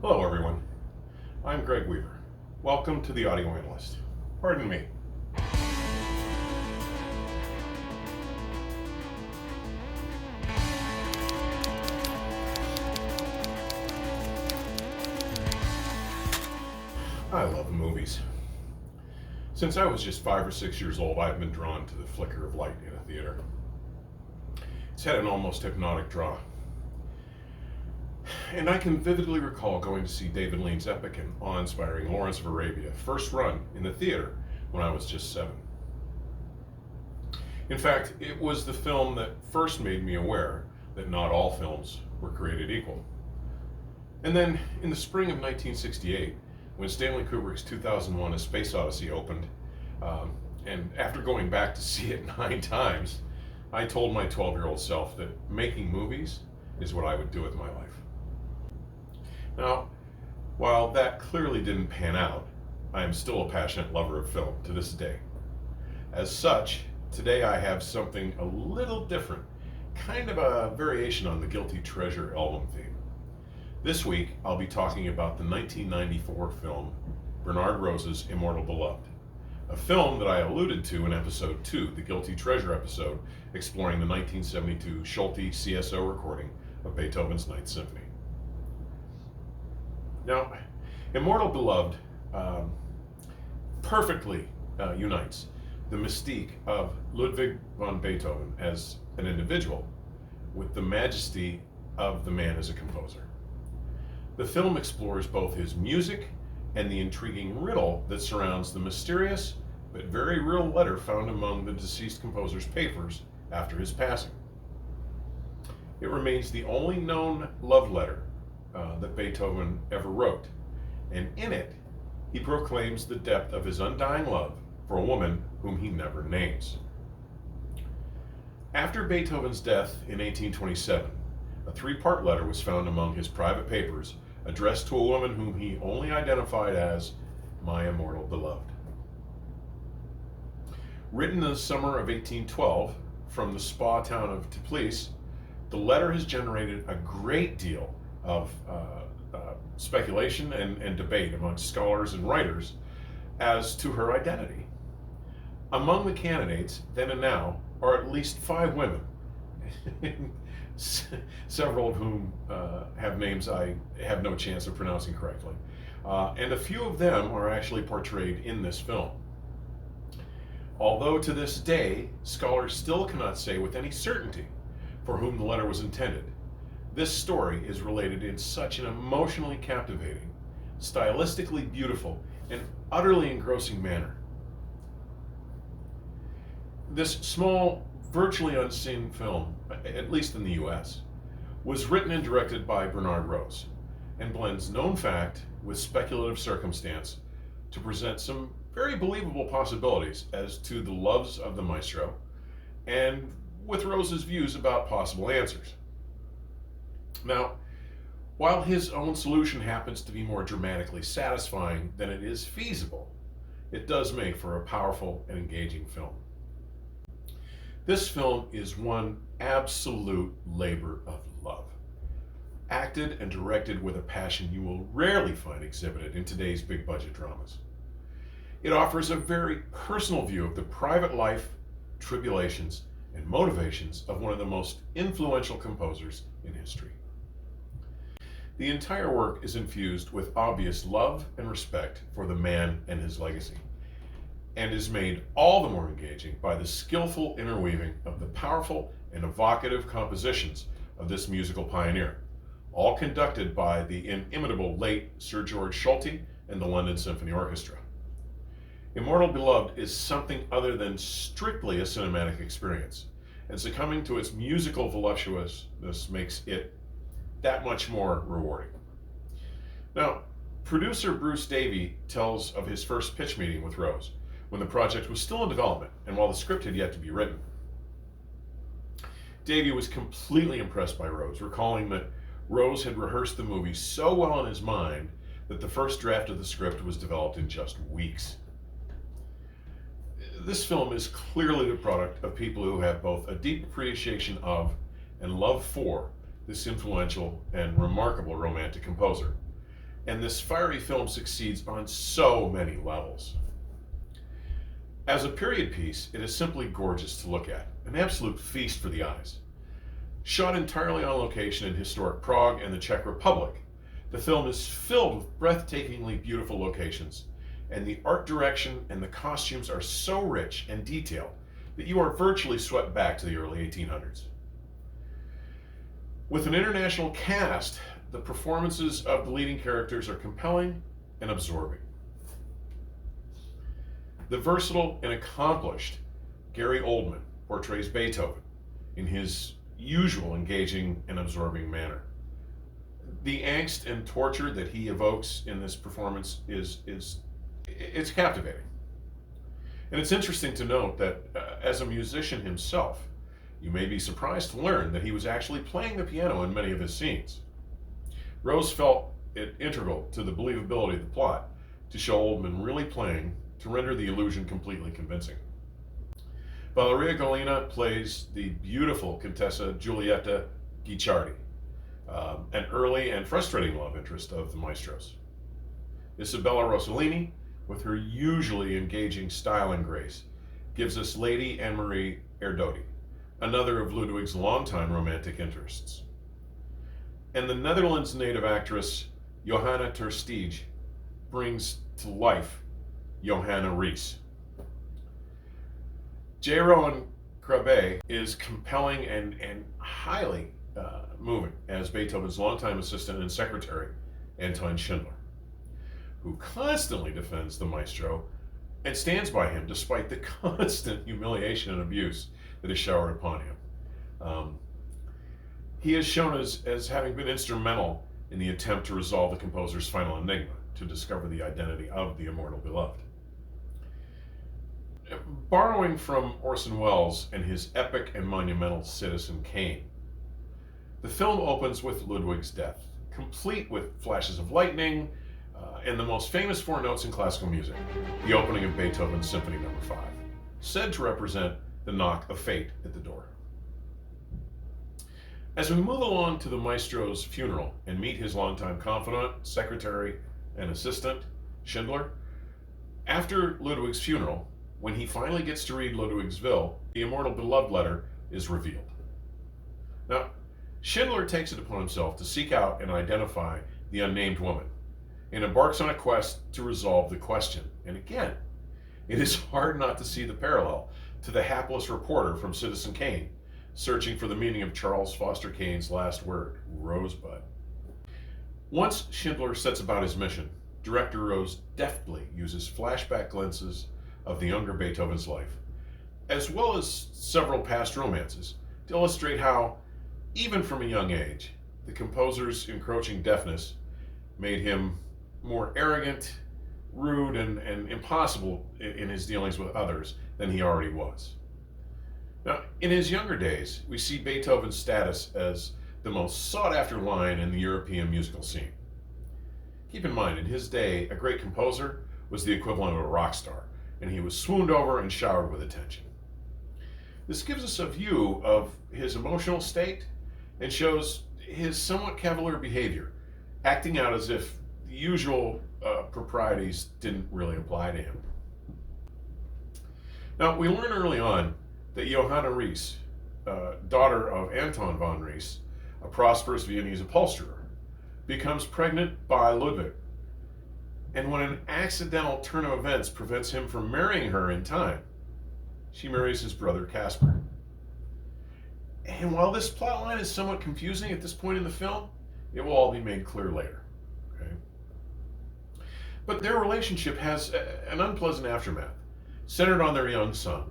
Hello, everyone. I'm Greg Weaver. Welcome to the Audio Analyst. Pardon me. I love movies. Since I was just 5 or 6 years old, I've been drawn to the flicker of light in a theater. It's had an almost hypnotic draw. And I can vividly recall going to see David Lean's epic and awe-inspiring Lawrence of Arabia, first run in the theater when I was just 7. In fact, it was the film that first made me aware that not all films were created equal. And then, in the spring of 1968, when Stanley Kubrick's 2001 A Space Odyssey opened, and after going back to see it 9 times, I told my 12-year-old self that making movies is what I would do with my life. Now, while that clearly didn't pan out, I am still a passionate lover of film to this day. As such, today I have something a little different, kind of a variation on the Guilty Treasure album theme. This week, I'll be talking about the 1994 film Bernard Rose's Immortal Beloved, a film that I alluded to in episode 2, the Guilty Treasure episode, exploring the 1972 Schulte CSO recording of Beethoven's Ninth Symphony. Now, Immortal Beloved perfectly unites the mystique of Ludwig van Beethoven as an individual with the majesty of the man as a composer. The film explores both his music and the intriguing riddle that surrounds the mysterious but very real letter found among the deceased composer's papers after his passing. It remains the only known love letter that Beethoven ever wrote, and in it, he proclaims the depth of his undying love for a woman whom he never names. After Beethoven's death in 1827, a 3-part letter was found among his private papers addressed to a woman whom he only identified as my immortal beloved. Written in the summer of 1812 from the spa town of Teplice, the letter has generated a great deal of speculation and debate amongst scholars and writers as to her identity. Among the candidates, then and now, are at least 5 women, several of whom have names I have no chance of pronouncing correctly, and a few of them are actually portrayed in this film. Although to this day, scholars still cannot say with any certainty for whom the letter was intended, this story is related in such an emotionally captivating, stylistically beautiful, and utterly engrossing manner. This small, virtually unseen film, at least in the US, was written and directed by Bernard Rose and blends known fact with speculative circumstance to present some very believable possibilities as to the loves of the Maestro and with Rose's views about possible answers. Now, while his own solution happens to be more dramatically satisfying than it is feasible, it does make for a powerful and engaging film. This film is one absolute labor of love, acted and directed with a passion you will rarely find exhibited in today's big budget dramas. It offers a very personal view of the private life, tribulations, and motivations of one of the most influential composers in history. The entire work is infused with obvious love and respect for the man and his legacy, and is made all the more engaging by the skillful interweaving of the powerful and evocative compositions of this musical pioneer, all conducted by the inimitable late Sir George Schulte and the London Symphony Orchestra. Immortal Beloved is something other than strictly a cinematic experience, and succumbing to its musical voluptuousness makes it that much more rewarding. Now, producer Bruce Davey tells of his first pitch meeting with Rose, when the project was still in development and while the script had yet to be written. Davey was completely impressed by Rose, recalling that Rose had rehearsed the movie so well in his mind that the first draft of the script was developed in just weeks. This film is clearly the product of people who have both a deep appreciation of and love for this influential and remarkable romantic composer, and this fiery film succeeds on so many levels. As a period piece, it is simply gorgeous to look at, an absolute feast for the eyes. Shot entirely on location in historic Prague and the Czech Republic, the film is filled with breathtakingly beautiful locations, and the art direction and the costumes are so rich and detailed that you are virtually swept back to the early 1800s. With an international cast, the performances of the leading characters are compelling and absorbing. The versatile and accomplished Gary Oldman portrays Beethoven in his usual engaging and absorbing manner. The angst and torture that he evokes in this performance it's captivating. And it's interesting to note that as a musician himself, you may be surprised to learn that he was actually playing the piano in many of his scenes. Rose felt it integral to the believability of the plot to show Oldman really playing to render the illusion completely convincing. Valeria Golina plays the beautiful Contessa Giulietta Guicciardi, an early and frustrating love interest of the Maestro's. Isabella Rossellini, with her usually engaging style and grace, gives us Lady Anne-Marie Erdotti, another of Ludwig's longtime romantic interests. And the Netherlands native actress Johanna ter Steege brings to life Johanna Ries. J. Rowan Krabbe is compelling and highly moving as Beethoven's longtime assistant and secretary, Anton Schindler, who constantly defends the Maestro and stands by him despite the constant humiliation and abuse that is showered upon him. He is shown as having been instrumental in the attempt to resolve the composer's final enigma, to discover the identity of the Immortal Beloved. Borrowing from Orson Welles and his epic and monumental Citizen Kane, the film opens with Ludwig's death, complete with flashes of lightning and the most famous four notes in classical music, the opening of Beethoven's Symphony No. 5, said to represent the knock of fate at the door. As we move along to the Maestro's funeral and meet his longtime confidant, secretary, and assistant, Schindler, after Ludwig's funeral, when he finally gets to read Ludwig's will, the Immortal Beloved letter is revealed. Now, Schindler takes it upon himself to seek out and identify the unnamed woman and embarks on a quest to resolve the question. And again, it is hard not to see the parallel to the hapless reporter from Citizen Kane searching for the meaning of Charles Foster Kane's last word, rosebud. Once Schindler sets about his mission, director Rose deftly uses flashback glimpses of the younger Beethoven's life, as well as several past romances, to illustrate how, even from a young age, the composer's encroaching deafness made him more arrogant, rude, and impossible in his dealings with others than he already was. Now, in his younger days, we see Beethoven's status as the most sought-after lion in the European musical scene. Keep in mind, in his day, a great composer was the equivalent of a rock star, and he was swooned over and showered with attention. This gives us a view of his emotional state and shows his somewhat cavalier behavior, acting out as if the usual proprieties didn't really apply to him. Now, we learn early on that Johanna Ries, daughter of Anton von Ries, a prosperous Viennese upholsterer, becomes pregnant by Ludwig. And when an accidental turn of events prevents him from marrying her in time, she marries his brother Caspar. And while this plotline is somewhat confusing at this point in the film, it will all be made clear later. Okay? But their relationship has an unpleasant aftermath, centered on their young son.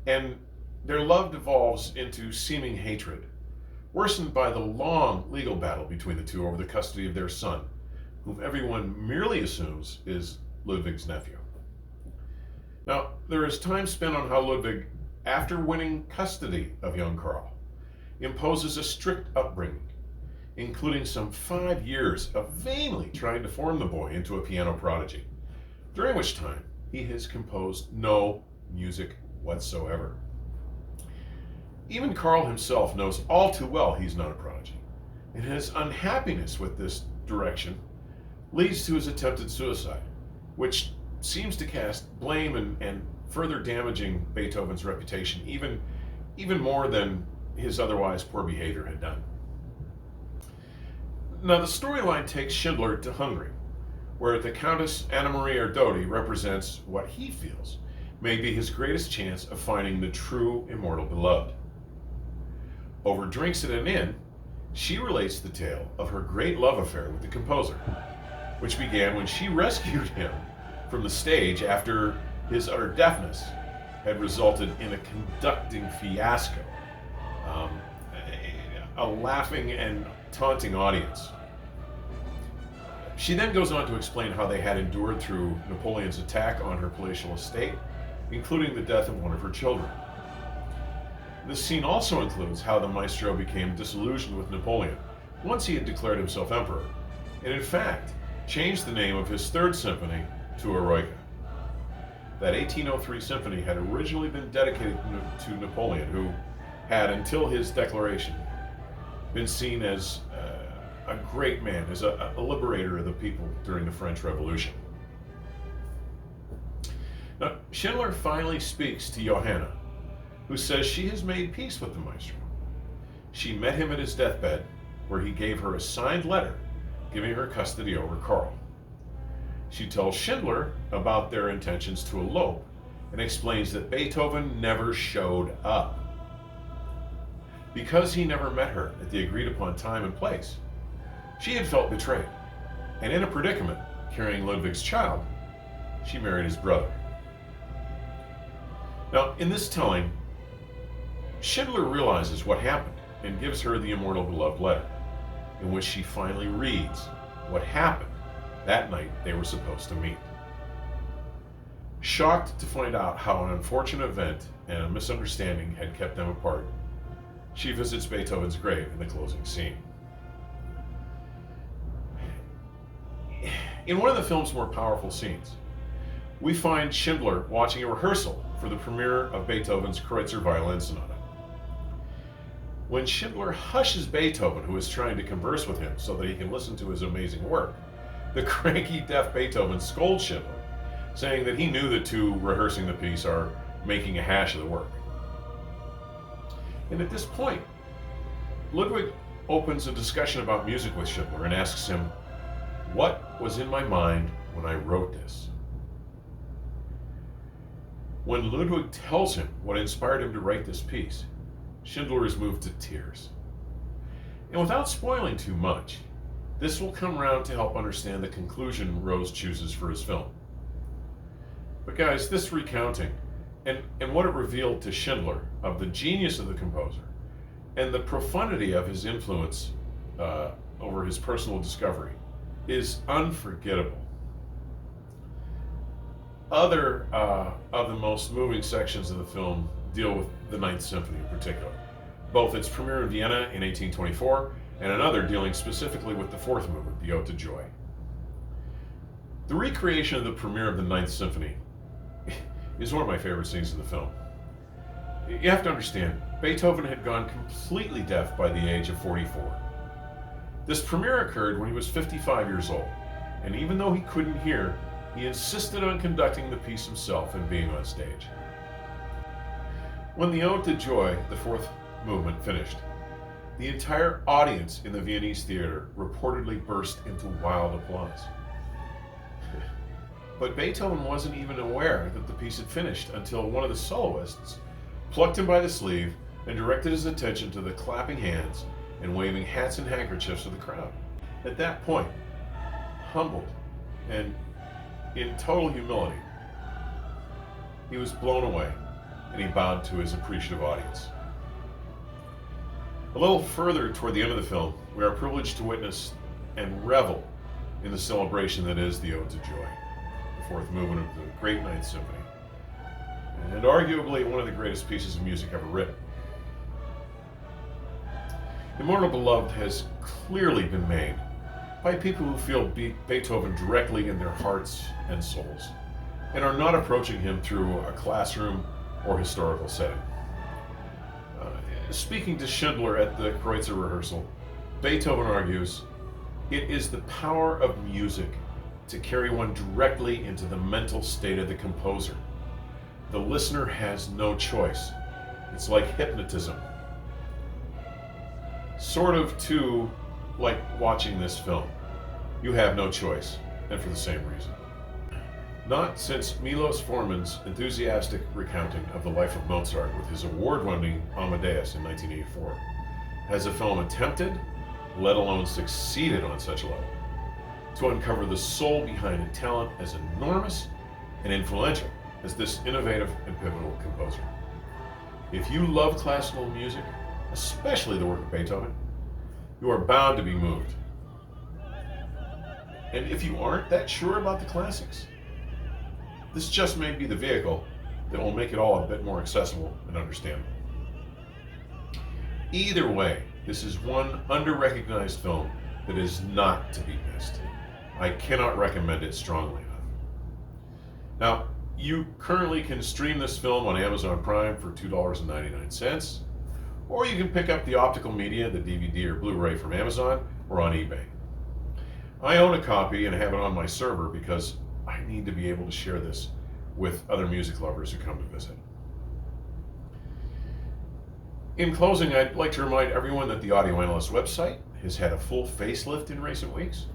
And their love devolves into seeming hatred, worsened by the long legal battle between the two over the custody of their son, whom everyone merely assumes is Ludwig's nephew. Now, there is time spent on how Ludwig, after winning custody of young Karl, imposes a strict upbringing, including some 5 years of vainly trying to form the boy into a piano prodigy, during which time he has composed no music whatsoever. Even Karl himself knows all too well he's not a prodigy, and his unhappiness with this direction leads to his attempted suicide, which seems to cast blame and further damaging Beethoven's reputation even more than his otherwise poor behavior had done. Now, the storyline takes Schindler to Hungary, where the Countess Anna Maria Erdődy represents what he feels may be his greatest chance of finding the true immortal beloved. Over drinks at an inn, she relates the tale of her great love affair with the composer, which began when she rescued him from the stage after his utter deafness had resulted in a conducting fiasco, a laughing and taunting audience. She then goes on to explain how they had endured through Napoleon's attack on her palatial estate, including the death of one of her children. This scene also includes how the maestro became disillusioned with Napoleon once he had declared himself emperor, and in fact changed the name of his third symphony to Eroica. That 1803 symphony had originally been dedicated to Napoleon, who had, until his declaration, been seen as a great man, as a liberator of the people during the French Revolution. Now, Schindler finally speaks to Johanna, who says she has made peace with the maestro. She met him at his deathbed, where he gave her a signed letter giving her custody over Karl. She tells Schindler about their intentions to elope and explains that Beethoven never showed up. Because he never met her at the agreed upon time and place, she had felt betrayed, and in a predicament carrying Ludwig's child, she married his brother. Now, in this telling, Schindler realizes what happened and gives her the Immortal Beloved letter, in which she finally reads what happened that night they were supposed to meet. Shocked to find out how an unfortunate event and a misunderstanding had kept them apart, she visits Beethoven's grave in the closing scene. In one of the film's more powerful scenes, we find Schindler watching a rehearsal for the premiere of Beethoven's Kreutzer Violin Sonata. When Schindler hushes Beethoven, who is trying to converse with him so that he can listen to his amazing work, the cranky, deaf Beethoven scolds Schindler, saying that he knew the two rehearsing the piece are making a hash of the work. And at this point, Ludwig opens a discussion about music with Schindler and asks him, "What was in my mind when I wrote this?" When Ludwig tells him what inspired him to write this piece, Schindler is moved to tears. And without spoiling too much, this will come round to help understand the conclusion Rose chooses for his film. But guys, this recounting and what it revealed to Schindler of the genius of the composer and the profundity of his influence over his personal discovery is unforgettable. Other of the most moving sections of the film deal with the Ninth Symphony in particular, both its premiere in Vienna in 1824 and another dealing specifically with the fourth movement, the Ode to Joy. The recreation of the premiere of the Ninth Symphony is one of my favorite scenes in the film. You have to understand, Beethoven had gone completely deaf by the age of 44. This premiere occurred when he was 55 years old, and even though he couldn't hear, he insisted on conducting the piece himself and being on stage. When the Ode to Joy, the fourth movement, finished, the entire audience in the Viennese theater reportedly burst into wild applause. But Beethoven wasn't even aware that the piece had finished until one of the soloists plucked him by the sleeve and directed his attention to the clapping hands and waving hats and handkerchiefs to the crowd. At that point, humbled and in total humility, he was blown away and he bowed to his appreciative audience. A little further toward the end of the film, we are privileged to witness and revel in the celebration that is the Ode to Joy, the fourth movement of the great Ninth Symphony, and arguably one of the greatest pieces of music ever written. Immortal Beloved has clearly been made by people who feel Beethoven directly in their hearts and souls, and are not approaching him through a classroom or historical setting. Speaking to Schindler at the Kreutzer rehearsal, Beethoven argues, It is the power of music to carry one directly into the mental state of the composer. The listener has no choice. It's like hypnotism. Sort of, too, like watching this film. You have no choice, and for the same reason. Not since Milos Forman's enthusiastic recounting of the life of Mozart with his award-winning Amadeus in 1984 has a film attempted, let alone succeeded on such a level, to uncover the soul behind a talent as enormous and influential as this innovative and pivotal composer. If you love classical music, especially the work of Beethoven, you are bound to be moved. And if you aren't that sure about the classics, this just may be the vehicle that will make it all a bit more accessible and understandable. Either way, this is one under-recognized film that is not to be missed. I cannot recommend it strongly enough. Now, you currently can stream this film on Amazon Prime for $2.99, or you can pick up the optical media, the DVD or Blu-ray from Amazon or on eBay. I own a copy and have it on my server because I need to be able to share this with other music lovers who come to visit. In closing, I'd like to remind everyone that the Audio Analyst website has had a full facelift in recent weeks,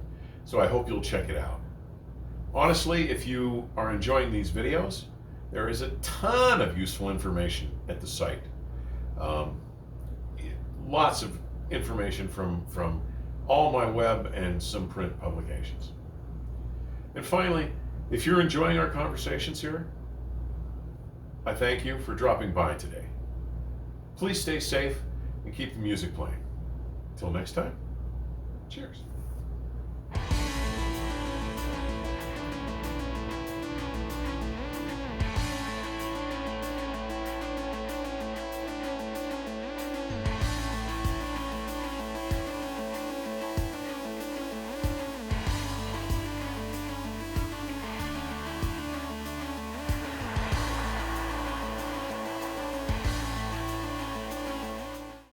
so I hope you'll check it out. Honestly, if you are enjoying these videos, there is a ton of useful information at the site. Lots of information from all my web and some print publications. And finally, if you're enjoying our conversations here, I thank you for dropping by today. Please stay safe and keep the music playing. Till next time, cheers.